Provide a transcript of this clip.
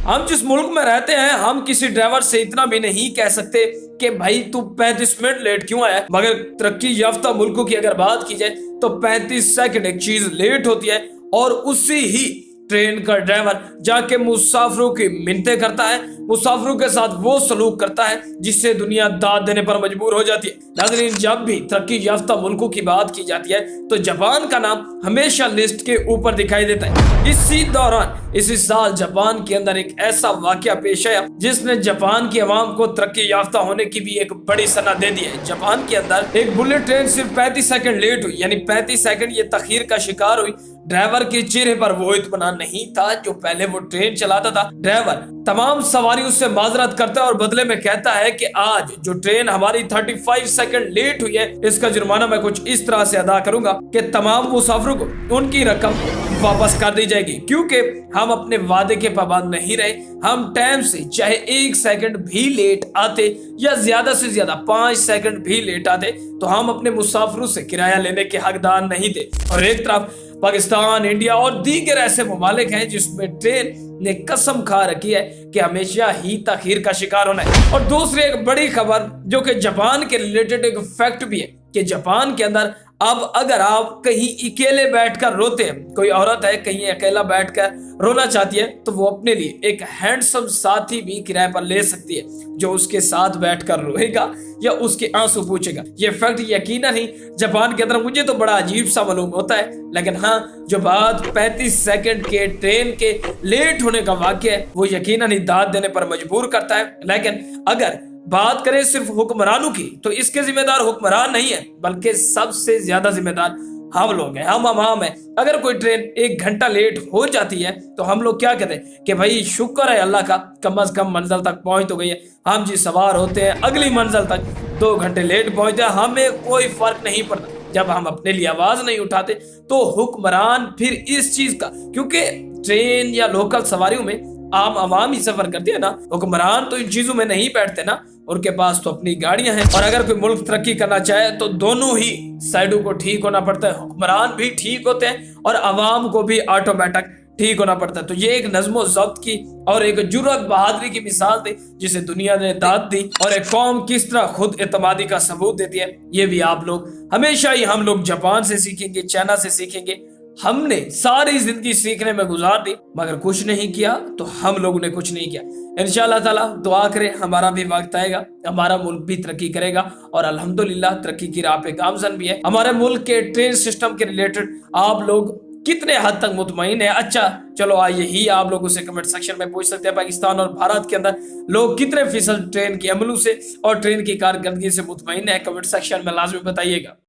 हम जिस मुल्क में रहते हैं, हम किसी ड्राइवर से इतना भी नहीं कह सकते कि भाई तू 35 मिनट लेट क्यों आया। मगर तरक्की याफ्ता मुल्कों की अगर बात की जाए तो 35 सेकंड एक चीज लेट होती है, और उसी ही ट्रेन का ड्राइवर जाके मुसाफिरों की मिन्नतें करता है, मुसाफिरों के साथ वो सलूक करता है जिससे दुनिया दाद देने पर मजबूर हो जाती है। नाज़रीन, जब भी तरक्की याफ्ता मुल्कों की बात की जाती है तो जापान का नाम हमेशा लिस्ट के ऊपर दिखाई देता है। इसी साल जापान के अंदर एक ऐसा वाकया पेश आया जिसने जापान की आवाम को तरक्की याफ्ता होने की भी एक बड़ी सनद दे दी है। जापान के अंदर एक बुलेट ट्रेन सिर्फ 35 सेकंड लेट हुई, यानी 35 सेकंड ये तखीर का शिकार हुई। ड्राइवर के चेहरे पर वो इत्मीनान नहीं था जो पहले वो ट्रेन चलाता था। ड्राइवर तमाम सवारियों से माजरत करता है और बदले में कहता है कि आज जो ट्रेन हमारी 35 सेकंड लेट हुई है, इसका जुर्माना मैं कुछ इस तरह से अदा करूंगा कि तमाम मुसाफिरों को उनकी रकम वापस कर दी जाएगी, क्योंकि हम अपने वादे के पाबंद नहीं रहे। हम टाइम से चाहे 1 सेकंड भी लेट आते या ज्यादा से ज्यादा 5 सेकंड भी लेट आते तो हम अपने मुसाफिरों से किराया लेने के हकदार नहीं थे। और एक तरफ पाकिस्तान, इंडिया और दीगर ऐसे ममालिक हैं जिसमें ट्रेन ने कसम खा रखी है कि हमेशा ही तखीर का शिकार होना है। और दूसरी एक बड़ी खबर जो कि जापान के रिलेटेड एक फैक्ट भी है कि जापान के अंदर अब अगर आप कहीं अकेले बैठकर रोते हैं, कोई औरत है कहीं अकेला बैठकर रोना चाहती है, तो वो अपने लिए एक हैंडसम साथी भी किराए पर ले सकती है जो उसके साथ बैठकर रोएगा या उसके आंसू पूछेगा। ये फैक्ट यकीनन ही जापान के अंदर मुझे तो बड़ा अजीब सा मालूम होता है, लेकिन हाँ, जो बात 35 सेकंड के ट्रेन के लेट होने का वाक्य है वो यकीनन ही दाद देने पर मजबूर करता है। लेकिन अगर बात करें सिर्फ हुक्मरानों की तो इसके जिम्मेदार हुक्मरान नहीं है, बल्कि सबसे ज्यादा जिम्मेदार हम लोग हैं, हम आवाम हैं। अगर कोई ट्रेन 1 घंटा लेट हो जाती है तो हम लोग क्या कहते हैं कि भाई शुक्र है अल्लाह का, कम से कम मंजिल तक पहुंच तो गई है। हम जी सवार होते हैं अगली मंजिल तक 2 घंटे लेट पहुंचते हैं, हमें कोई फर्क नहीं पड़ता। जब हम अपने लिए आवाज नहीं उठाते तो हुक्मरान फिर इस चीज का, क्योंकि ट्रेन या लोकल सवारियों में आम आवाम ही सफर करती है ना, हुक्मरान तो इन चीजों में नहीं बैठते ना, उनके पास तो अपनी गाड़ियां हैं। और अगर कोई मुल्क तरक्की करना चाहे तो दोनों ही साइडों को ठीक होना पड़ता है, हुक्मरान भी ठीक होते हैं और अवाम को भी ऑटोमेटिक ठीक होना पड़ता है। तो ये एक नज़्मो ज़ब्त की और एक जुर्रत बहादुरी की मिसाल थी जिसे दुनिया ने दाद दी, और एक कौम किस तरह खुद एतमादी का सबूत देती है ये भी आप लोग हमेशा ही हम लोग जापान से सीखेंगे, चाइना से सीखेंगे। हमने सारी जिंदगी सीखने में गुजार दी मगर कुछ नहीं किया तो हम लोगों ने कुछ नहीं किया। इंशाअल्लाह ताला दुआ करें हमारा भी वक्त आएगा, हमारा मुल्क भी तरक्की करेगा और अल्हम्दुलिल्लाह तरक्की की राह पे गामजन भी है। हमारे मुल्क के ट्रेन सिस्टम के रिलेटेड आप लोग कितने हद तक मुतमईन है? अच्छा चलो आइए ही आप लोग उसे कमेंट सेक्शन में पूछ सकते हैं। पाकिस्तान और भारत के अंदर लोग कितने फीसद ट्रेन के अमलों से और ट्रेन की कारकर्दगी से मुतमईन है? कमेंट सेक्शन में लाजमी बताइएगा।